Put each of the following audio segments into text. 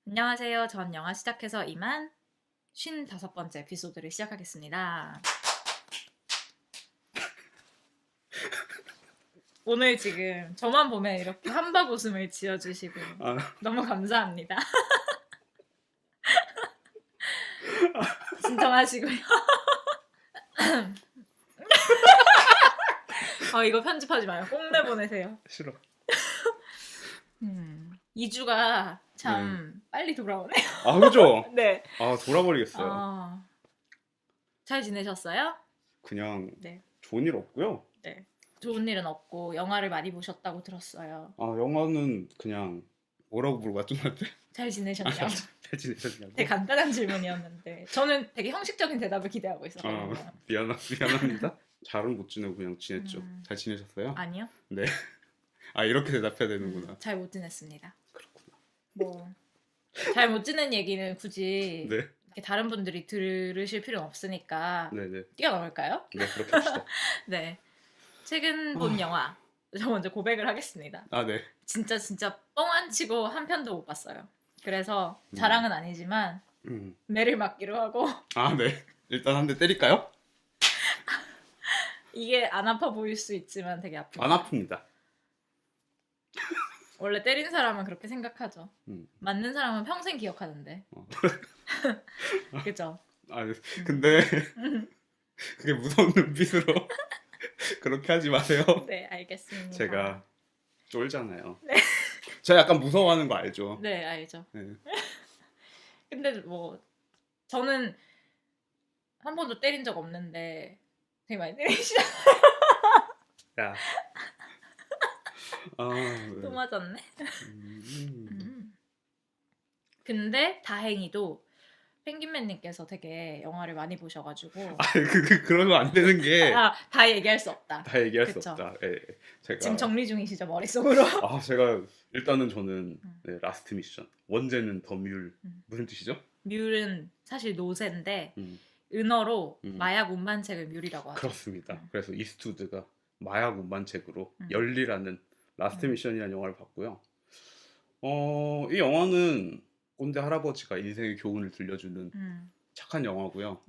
안녕하세요. 전 영화 시작해서 이만 55번째 에피소드를 시작하겠습니다. 오늘 지금 저만 보면 이렇게 한박 웃음을 지어주시고 너무 감사합니다. 진정하시고요. 이거 편집하지 마요. 꼭 내보내세요. 싫어. 2주가 참 빨리 돌아오네요. 아, 그죠? 네. 돌아버리겠어요. 잘 지내셨어요? 그냥 네. 좋은 일 없고요. 네. 좋은 일은 없고 영화를 많이 보셨다고 들었어요. 영화는 그냥 뭐라고 물어봤죠, 나한테? 잘 지내셨냐고. 잘 지내셨냐고? 되게 간단한 질문이었는데 저는 되게 형식적인 대답을 기대하고 있었거든요. 미안합니다. 잘은 못 지내고 그냥 지냈죠. 잘 지내셨어요? 아니요. 네. 이렇게 대답해야 되는구나. 잘 못 지냈습니다. 그렇구나. 뭐 잘 못 지낸 얘기는 굳이 네. 이렇게 다른 분들이 들으실 필요는 없으니까 네네. 뛰어넘을까요? 네, 그렇게 합시다. 네. 최근 본 영화 저 먼저 고백을 하겠습니다. 네. 진짜 뻥 안 치고 한 편도 못 봤어요. 그래서 자랑은 아니지만 매를 맞기로 하고 네. 일단 한 대 때릴까요? 이게 안 아파 보일 수 있지만 되게 아픕니다. 안 아픕니다. 원래 때린 사람은 그렇게 생각하죠. 음. 맞는 사람은 평생 기억하는데. 그죠? 근데 그게 무서운 눈빛으로 그렇게 하지 마세요. 네, 알겠습니다. 제가 쫄잖아요. 네. 제가 약간 무서워하는 거 알죠? 네, 알죠. 네. 근데 뭐 저는 한 번도 때린 적 없는데 되게 많이 때리시잖아요. 야. 네. 또 맞았네. 근데 다행히도 펭귄맨님께서 되게 영화를 많이 보셔가지고 그러면 안 되는 게 다 얘기할 수 없다. 다 얘기할 그쵸? 수 없다. 예, 제가 지금 정리 중이시죠 머릿속으로? 제가 일단은 저는 라스트 미션 원제는 더 뮬 무슨 뜻이죠? 뮬은 사실 노새인데 음, 은어로 마약 운반책을 뮬이라고 하죠. 그렇습니다. 그래서 이스트우드가 마약 운반책으로 열리라는 라스트 미션이라는 영화를 봤고요. 이 영화는 꼰대 할아버지가 인생의 교훈을 들려주는 착한 영화고요.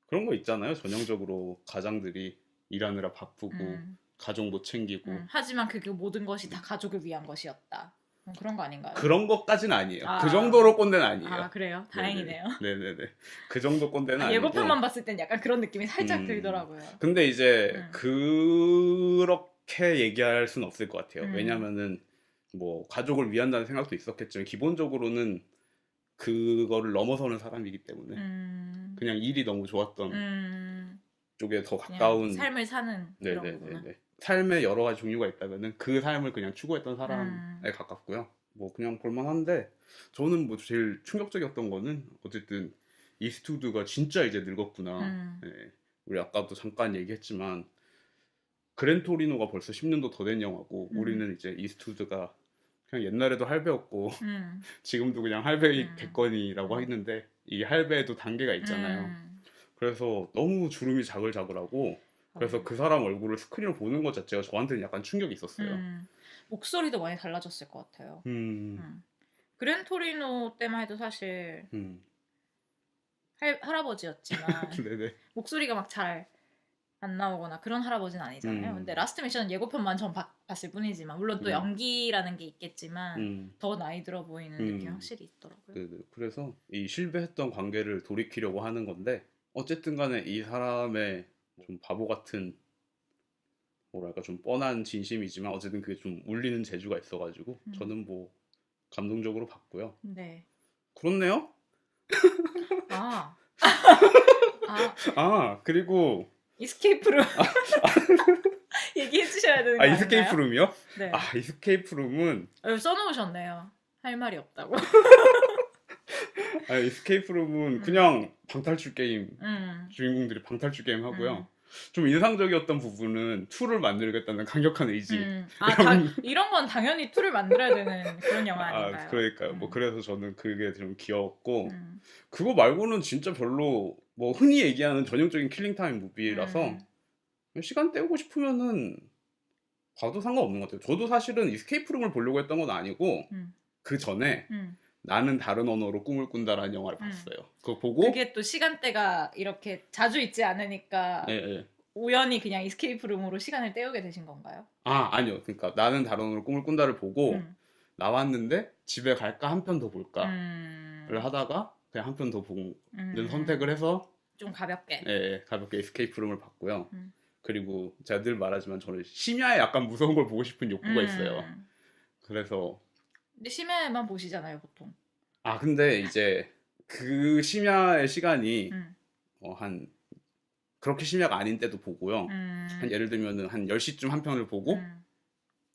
그런 거 있잖아요. 전형적으로 가장들이 일하느라 바쁘고 가족 못 챙기고 하지만 그게 모든 것이 다 가족을 위한 것이었다. 그런 거 아닌가요? 그런 것까지는 아니에요. 그 정도로 꼰대는 아니에요. 그래요? 다행이네요. 네네네. 그 정도 꼰대는 아니고 예고편만 봤을 땐 약간 그런 느낌이 살짝 들더라고요. 근데 이제 그렇게 얘기할 수는 없을 것 같아요. 왜냐면은 뭐 가족을 위한다는 생각도 있었겠지만 기본적으로는 그거를 넘어서는 사람이기 때문에 그냥 일이 너무 좋았던 쪽에 더 가까운 삶을 사는 그런 거구나. 삶의 여러 가지 종류가 있다면은 그 삶을 그냥 추구했던 사람에 가깝고요. 뭐 그냥 볼만한데 저는 뭐 제일 충격적이었던 거는 어쨌든 이스트우드가 진짜 이제 늙었구나. 네. 우리 아까도 잠깐 얘기했지만 그랜토리노가 벌써 10년도 더 된 영화고 우리는 이제 이스트우드가 그냥 옛날에도 할배였고 지금도 그냥 할배겠거니라고 했는데 이 할배에도 단계가 있잖아요. 그래서 너무 주름이 자글자글하고 그래서 그 사람 얼굴을 스크린으로 보는 것 자체가 저한테는 약간 충격이 있었어요. 목소리도 많이 달라졌을 것 같아요. 그랜토리노 때만 해도 사실 할아버지였지만 네네. 목소리가 막 잘 안 나오거나 그런 할아버지는 아니잖아요. 근데 라스트 미션 예고편만 전 봤을 뿐이지만 물론 또 연기라는 게 있겠지만 더 나이 들어 보이는 느낌이 확실히 있더라고요. 네네. 그래서 이 실패했던 관계를 돌이키려고 하는 건데 어쨌든 간에 이 사람의 좀 바보 같은 뭐랄까 좀 뻔한 진심이지만 어쨌든 그게 좀 울리는 재주가 있어가지고 저는 뭐 감동적으로 봤고요. 네. 그렇네요. 그리고 이스케이프룸 얘기해 주셔야 되는 거 아닌가요? 이스케이프룸이요? 네. 이스케이프룸은 써놓으셨네요. 할 말이 없다고. 이스케이프룸은 그냥 방탈출 게임 주인공들이 방탈출 게임 하고요. 좀 인상적이었던 부분은 2를 만들겠다는 강력한 의지. 이런 건 당연히 2를 만들어야 되는 그런 영화 아닌가요? 그러니까요. 뭐 그래서 저는 그게 좀 귀여웠고 그거 말고는 진짜 별로 뭐 흔히 얘기하는 전형적인 킬링타임 무비라서 시간 때우고 싶으면은 봐도 상관없는 것 같아요. 저도 사실은 이스케이프룸을 보려고 했던 건 아니고 그 전에 나는 다른 언어로 꿈을 꾼다라는 영화를 봤어요. 그거 보고 그게 또 시간대가 이렇게 자주 있지 않으니까 예, 예. 우연히 그냥 이스케이프 룸으로 시간을 때우게 되신 건가요? 아니요. 그러니까 나는 다른 언어로 꿈을 꾼다를 보고 나왔는데 집에 갈까 한 편 더 볼까를 하다가 그냥 한 편 더 보는 선택을 해서 좀 가볍게. 예, 가볍게 에스케이프 룸을 봤고요. 그리고 제가 늘 말하지만 저는 심야에 약간 무서운 걸 보고 싶은 욕구가 있어요. 그래서 근데 심야에만 보시잖아요, 보통. 근데 이제 그 심야의 시간이 한 그렇게 심야가 아닌 때도 보고요. 한 예를 들면은 한 10시쯤 한 편을 보고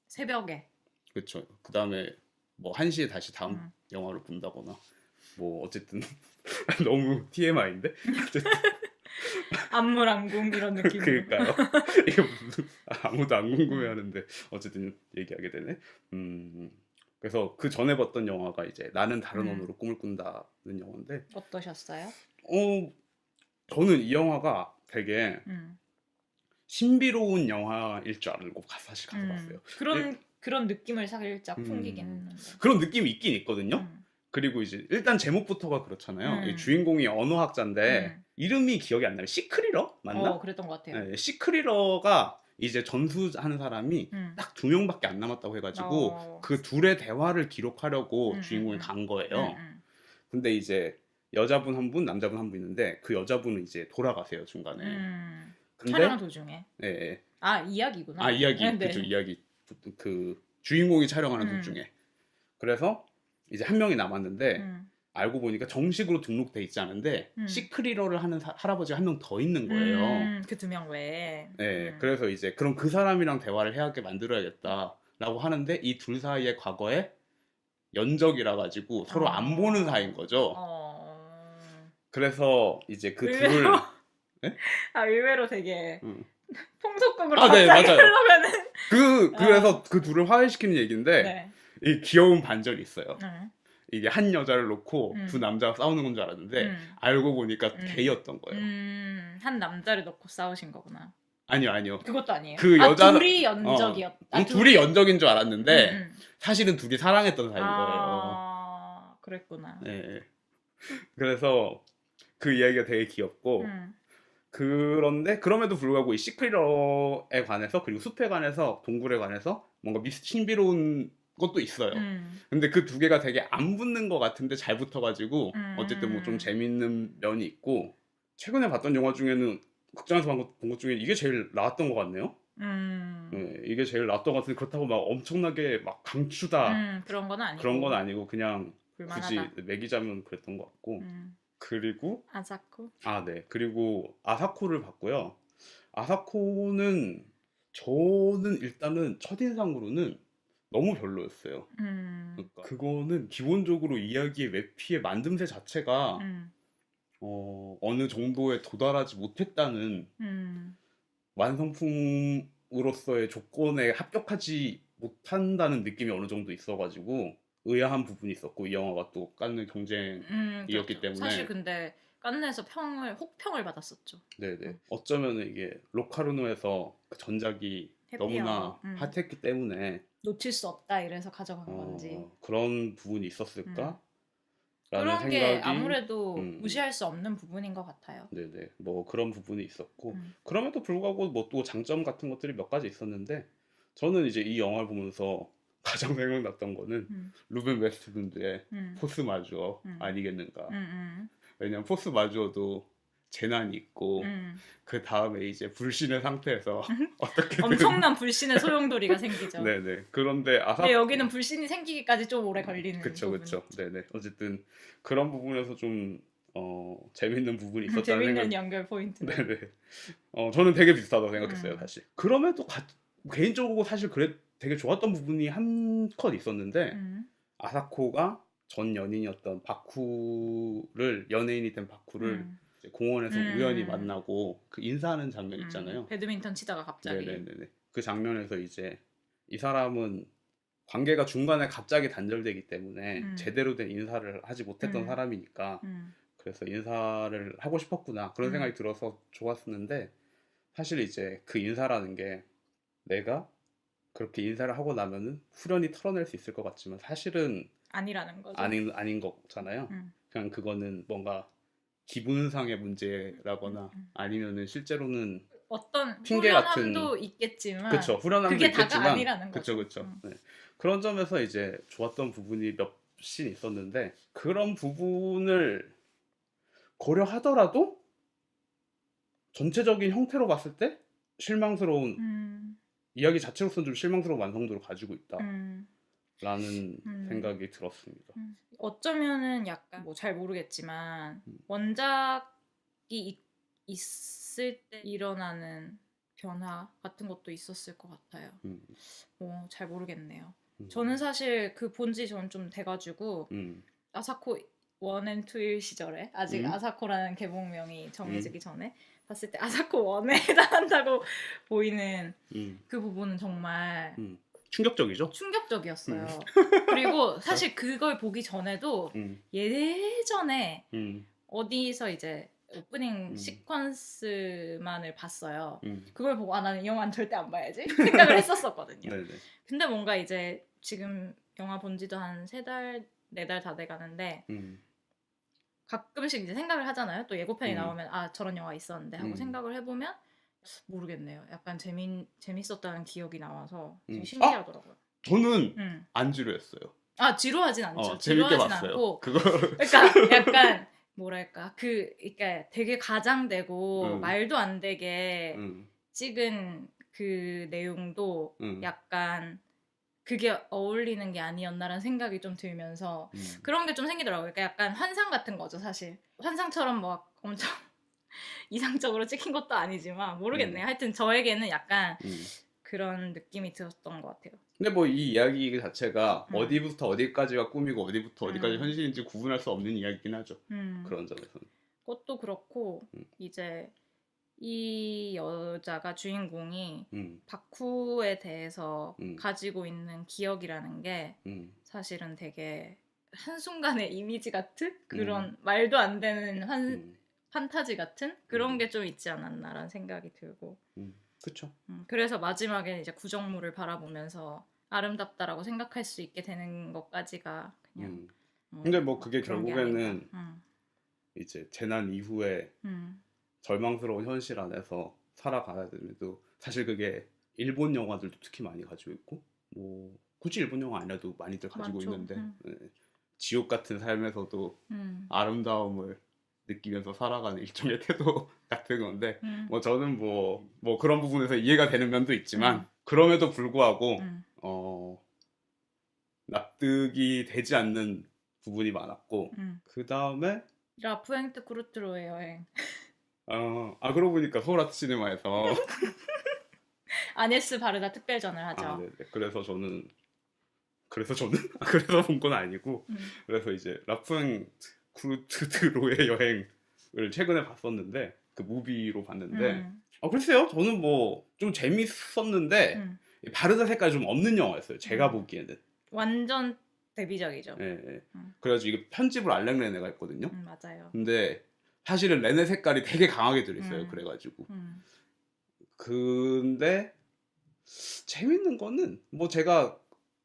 새벽에. 그렇죠. 그다음에 뭐 1시에 다시 다음 영화를 본다거나 뭐 어쨌든 너무 TMI인데 어쨌든 안물안궁 이런 느낌. 그러니까요. 이게 무슨 아무도 안 궁금해하는데 어쨌든 얘기하게 되네. 그래서 그 전에 봤던 영화가 이제 나는 다른 언어로 꿈을 꾼다는 영화인데 어떠셨어요? 저는 이 영화가 되게 신비로운 영화일 줄 알고 사실 가서 봤어요. 그런 느낌을 살짝 풍기긴 했는데. 그런 느낌이 있긴 있거든요. 그리고 이제 일단 제목부터가 그렇잖아요. 이 주인공이 언어학자인데 이름이 기억이 안 나요. 시크리러 맞나? 그랬던 것 같아요. 네, 시크리러가 이제 전수하는 사람이 딱 2명밖에 안 남았다고 해가지고 그 둘의 대화를 기록하려고 주인공이 간 거예요. 근데 이제 여자분 한 분, 남자분 한 분 있는데 그 여자분은 이제 돌아가세요 중간에. 근데 촬영 도중에. 네. 이야기구나. 이야기. 네. 그죠, 이야기. 그 주인공이 촬영하는 도중에. 그래서 이제 한 명이 남았는데 알고 보니까 정식으로 등록돼 있지 않은데 시크리러를 하는 할아버지가 한 명 더 있는 거예요. 그 2명 외에. 네. 그래서 이제 그럼 그 사람이랑 대화를 해야게 만들어야겠다라고 하는데 이 둘 사이의 과거에 연적이라 가지고 서로 안 보는 사이인 거죠. 그래서 이제 그 둘을 네? 의외로 되게 풍속극으로 네, 갑자기 맞아요. 흘러가는. 그래서 그 둘을 화해시키는 얘기인데 네. 이 귀여운 반전이 있어요. 이게 한 여자를 놓고 두 남자가 싸우는 건 줄 알았는데 알고 보니까 게이였던 거예요. 한 남자를 놓고 싸우신 거구나. 아니요. 그것도 아니에요. 그 여자는 둘이 연적이었다. 둘이 연적인 줄 알았는데 사실은 둘이 사랑했던 사이인 거예요. 그랬구나. 네. 그래서 그 이야기가 되게 귀엽고 그런데 그럼에도 불구하고 이 시크리러에 관해서 그리고 숲에 관해서 동굴에 관해서 뭔가 신비로운 것도 있어요. 근데 그 두 개가 되게 안 붙는 것 같은데 잘 붙어가지고 어쨌든 뭐 좀 재밌는 면이 있고 최근에 봤던 영화 중에는 극장에서 본 것 중에 이게 제일 나았던 것 같네요. 네, 이게 제일 나았던 것 같은데 그렇다고 막 엄청나게 막 강추다 그런 건 아니고 그런 건 아니고 그냥 불만하다. 굳이 매기자면 그랬던 것 같고 그리고 아사코. 네. 그리고 아사코를 봤고요. 아사코는 저는 일단은 첫인상으로는 너무 별로였어요. 그러니까 그거는 기본적으로 이야기의 외피의 만듦새 자체가 어느 정도에 도달하지 못했다는 완성품으로서의 조건에 합격하지 못한다는 느낌이 어느 정도 있어가지고 의아한 부분이 있었고 이 영화가 또 깐느 경쟁이었기 그렇죠. 때문에 사실 근데 깐느에서 혹평을 받았었죠. 네네. 어쩌면 이게 로카르노에서 그 전작이 너무나 핫했기 때문에 놓칠 수 없다 이래서 가져간 건지 그런 부분이 있었을까? 그런 라는 게 생각이 아무래도 무시할 수 없는 부분인 것 같아요. 네네. 뭐 그런 부분이 있었고 그럼에도 불구하고 뭐 또 장점 같은 것들이 몇 가지 있었는데 저는 이제 이 영화를 보면서 가장 생각났던 거는 루벤 웨스트분드의 포스 마주어 아니겠는가. 왜냐면 포스 마주어도 재난이 있고 그 다음에 이제 불신의 상태에서 어떻게든 엄청난 불신의 소용돌이가 생기죠. 네네. 그런데 근데 여기는 불신이 생기기까지 좀 오래 걸리는 그쵸. 부분이. 네네. 어쨌든 그런 부분에서 좀 재밌는 부분이 있었다는 재밌는 연결 포인트. 네네. 저는 되게 비슷하다고 생각했어요, 사실. 그럼에도 개인적으로 사실 되게 좋았던 부분이 한 컷 있었는데 아사코가 전 연인이었던 바쿠를 연예인이 된 바쿠를 이제 공원에서 우연히 만나고 그 인사하는 장면 있잖아요. 배드민턴 치다가 갑자기. 네네네. 그 장면에서 이제 이 사람은 관계가 중간에 갑자기 단절되기 때문에 제대로 된 인사를 하지 못했던 사람이니까 그래서 인사를 하고 싶었구나 그런 생각이 들어서 좋았었는데 사실 이제 그 인사라는 게 내가 그렇게 인사를 하고 나면은 후련히 털어낼 수 있을 것 같지만 사실은 아니라는 거죠. 아닌 거잖아요. 그냥 그거는 뭔가 기분상의 문제라거나 아니면은 실제로는 어떤 핑계 후련함도 같은 있겠지만 그쵸 후련함도 그게 있겠지만 다가 아니라는 그쵸 거죠. 그쵸 네. 그런 점에서 이제 좋았던 부분이 몇 씬 있었는데 그런 부분을 고려하더라도 전체적인 형태로 봤을 때 실망스러운 이야기 자체로서는 좀 실망스러운 완성도를 가지고 있다라는 생각이 들었습니다. 어쩌면은 약간 뭐 잘 모르겠지만 원작이 있을 때 일어나는 변화 같은 것도 있었을 것 같아요. 뭐 잘 모르겠네요. 저는 사실 그 본지 저는 좀 돼가지고 아사코 1&2일 시절에 아직 아사코라는 개봉명이 정해지기 전에 봤을 때 아사코 1에 해당한다고 보이는 그 부분은 정말 충격적이죠? 충격적이었어요. 그리고 사실 그걸 보기 전에도 예전에 어디서 이제 오프닝 시퀀스만을 봤어요. 그걸 보고 나는 이 영화는 절대 안 봐야지 생각을 했었거든요. 네네. 근데 뭔가 이제 지금 영화 본 지도 한 3달, 4달 다 돼가는데 가끔씩 이제 생각을 하잖아요. 또 예고편이 나오면 아 저런 영화 있었는데 하고 생각을 해보면 모르겠네요. 약간 재밌었다는 기억이 나와서 되게 신기하더라고요. 저는 안 지루했어요. 아 지루하진 않죠. 재밌게 지루하진 봤어요. 않고 그걸 그러니까 약간 뭐랄까 그러니까 되게 과장되고 말도 안 되게 찍은 그 내용도 약간 그게 어울리는 게 아니었나라는 생각이 좀 들면서 그런 게 좀 생기더라고요. 그러니까 약간 환상 같은 거죠, 사실. 환상처럼 막 엄청 이상적으로 찍힌 것도 아니지만 모르겠네요. 하여튼 저에게는 약간 그런 느낌이 들었던 것 같아요. 근데 뭐 이 이야기 자체가 어디부터 어디까지가 꿈이고 어디부터 어디까지 현실인지 구분할 수 없는 이야기긴 하죠. 그런 점에서는. 그것도 그렇고 이제 이 여자가 주인공이 바쿠에 대해서 가지고 있는 기억이라는 게 사실은 되게 한순간의 이미지 같은 그런 말도 안 되는 판타지 같은 그런 게 좀 있지 않았나라는 생각이 들고 그쵸. 그래서 마지막에 이제 구정물을 바라보면서 아름답다라고 생각할 수 있게 되는 것까지가 그냥 근데 뭐 그게 그런 게 결국에는 아닌가. 이제 재난 이후에 절망스러운 현실 안에서 살아가야 되는데도 사실 그게 일본 영화들도 특히 많이 가지고 있고 뭐 굳이 일본 영화 아니라도 많이들 가지고 많죠. 있는데 지옥 같은 삶에서도 아름다움을 느끼면서 살아가는 일종의 태도 같은 건데 뭐 저는 뭐 그런 부분에서 이해가 되는 면도 있지만 그럼에도 불구하고 납득이 되지 않는 부분이 많았고 그 다음에 라푸엔트 쿠르트로의 여행 그러고 보니까 서울 아트 시네마에서 아네스 바르다 특별전을 하죠. 네네. 그래서 그래서 본 건 아니고 그래서 이제 라푸엔 쿠르트로의 여행을 최근에 봤었는데 그 무비로 봤는데 글쎄요 저는 뭐 좀 재밌었는데 바르다 색깔이 좀 없는 영화였어요. 제가 보기에는 완전 데뷔작이죠. 네. 그래가지고 이게 편집을 알랭 레네가 했거든요. 맞아요. 근데 사실은 레네 색깔이 되게 강하게 들어있어요. 그래가지고 근데 재밌는 거는 뭐 제가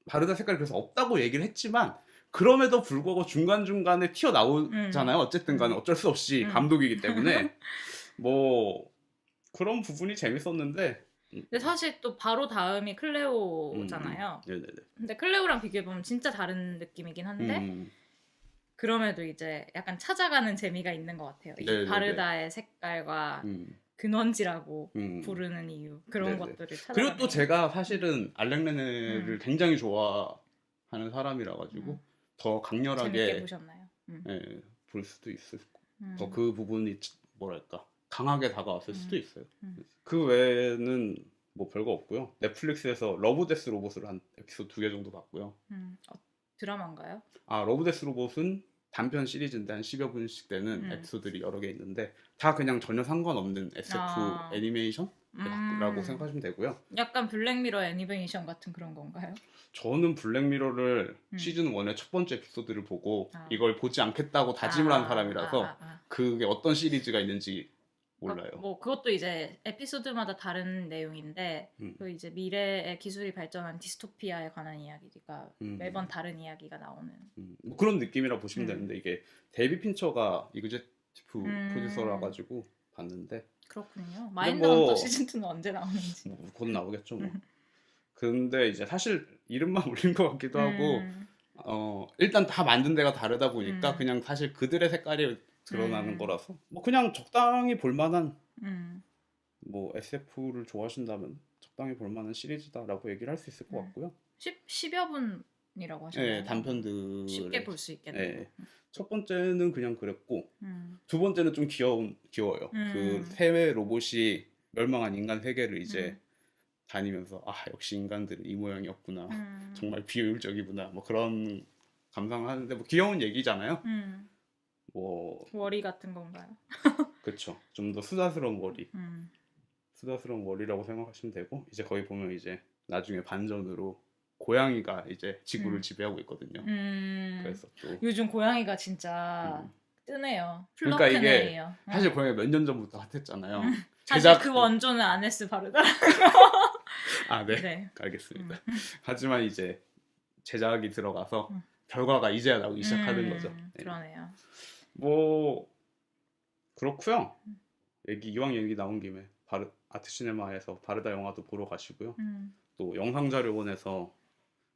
바르다 색깔이 그래서 없다고 얘기를 했지만 그럼에도 불구하고 중간중간에 튀어나오잖아요. 어쨌든 간에 어쩔 수 없이 감독이기 때문에 뭐 그런 부분이 재밌었는데 근데 사실 또 바로 다음이 클레오잖아요. 네네네. 근데 클레오랑 비교해보면 진짜 다른 느낌이긴 한데 그럼에도 이제 약간 찾아가는 재미가 있는 것 같아요. 이 바르다의 색깔과 근원지라고 부르는 이유 그런 것들을 찾아가는 그리고 또 제가 사실은 알랭 레네를 굉장히 좋아하는 사람이라 가지고 더 강렬하게 재밌게 보셨나요? 볼 수도 있을 더 그 부분이 뭐랄까 강하게 다가왔을 수도 있어요. 그 외에는 뭐 별거 없고요. 넷플릭스에서 러브 데스 로봇을 한 에피소드 2개 정도 봤고요. 드라마인가요? 러브 데스 로봇은 단편 시리즈인데 한 10여 분씩 되는 에피소드들이 여러 개 있는데 다 그냥 전혀 상관없는 SF 애니메이션이라고 생각하시면 되고요. 약간 블랙미러 애니메이션 같은 그런 건가요? 저는 블랙미러를 시즌 1의 첫 번째 에피소드를 보고 이걸 보지 않겠다고 다짐을 한 사람이라서 그게 어떤 시리즈가 있는지 몰라요. 뭐 그것도 이제 에피소드마다 다른 내용인데 그 이제 미래의 기술이 발전한 디스토피아에 관한 이야기가 매번 다른 이야기가 나오는 뭐 그런 느낌이라 보시면 되는데 이게 데이비 핀처가 이그제티브 프로듀서라 가지고 봤는데 그렇군요. 근데 마인드헌터 뭐 시즌 2는 언제 나오는지. 곧 나오겠죠 뭐. 근데 이제 사실 이름만 올린 것 같기도 하고 일단 다 만든 데가 다르다 보니까 그냥 사실 그들의 색깔이 드러나는 거라서 뭐 그냥 적당히 볼만한 뭐 SF를 좋아하신다면 적당히 볼만한 시리즈다라고 얘기를 할 수 있을 것 같고요. 10여 분이라고 하셨나요? 네, 단편들 쉽게 볼 수 있겠네요. 네. 첫 번째는 그냥 그랬고 두 번째는 좀 귀여워요. 그 해외 로봇이 멸망한 인간 세계를 이제 다니면서 아 역시 인간들은 이 모양이었구나. 정말 비효율적이구나. 뭐 그런 감상을 하는데 뭐 귀여운 얘기잖아요. 뭐 워리 같은 건가요? 그렇죠. 좀 더 수다스러운 워리. 수다스러운 워리라고 생각하시면 되고 이제 거기 보면 이제 나중에 반전으로 고양이가 이제 지구를 지배하고 있거든요. 그래서 또 요즘 고양이가 진짜 뜨네요. 그러니까 이게 플러크네예요. 사실 고양이 몇 년 전부터 핫했잖아요. 사실 그 원조는 아네스 바르다. 아, 네. 네. 알겠습니다. 하지만 이제 제작이 들어가서 결과가 이제야 나오기 시작하는 거죠. 네. 그러네요. 뭐 그렇고요. 이왕 얘기 나온 김에 아트시네마에서 바르다 영화도 보러 가시고요. 또 영상자료원에서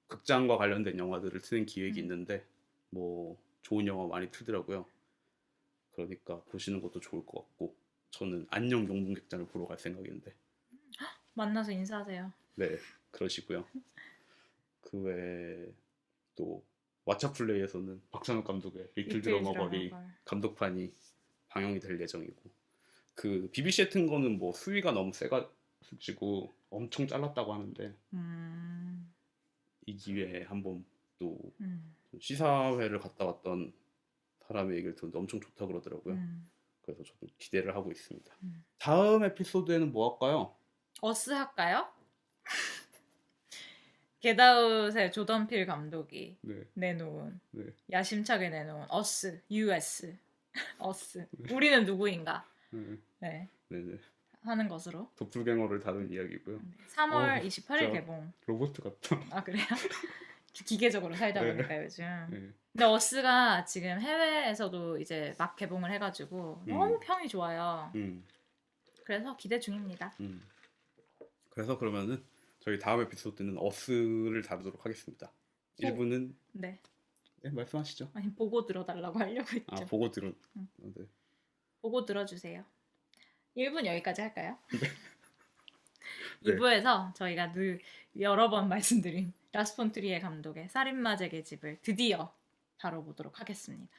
극장과 관련된 영화들을 트는 기획이 있는데 뭐 좋은 영화 많이 트더라고요. 그러니까 보시는 것도 좋을 것 같고 저는 안녕 용문객장을 보러 갈 생각인데 만나서 인사하세요. 네 그러시고요. 그 외에 또 왓챠플레이에서는 박찬욱 감독의 리틀 드러머 걸이 감독판이 방영이 될 예정이고 그 BBC에 튼 거는 뭐 수위가 너무 세가지고 엄청 잘랐다고 하는데 이 기회에 한번 또 시사회를 갔다 왔던 사람의 얘기를 듣는데 엄청 좋다 그러더라고요. 그래서 저도 기대를 하고 있습니다. 다음 에피소드에는 뭐 할까요? 어스 할까요? 겟아웃의 조던 필 감독이 내놓은 야심차게 내놓은 어스 US 어스 우리는 누구인가 네. 하는 것으로 도플갱어를 다룬 이야기고요. 3월 28일 개봉. 로봇 같다. 아 그래요? 기계적으로 살다 보니까 요즘. 근데 어스가 지금 해외에서도 이제 막 개봉을 해가지고 너무 평이 좋아요. 그래서 기대 중입니다. 그래서 그러면은 저희 다음 에피소드는 어스를 다루도록 하겠습니다. 1부는 네 말씀하시죠. 아니 보고 들어달라고 하려고 했죠. 아 보고 들어. 네. 보고 들어주세요. 1분 여기까지 할까요? 네. 2부에서 저희가 늘 여러 번 말씀드린 라스 폰 트리에 감독의 살인마 재개집을 드디어 다뤄보도록 하겠습니다.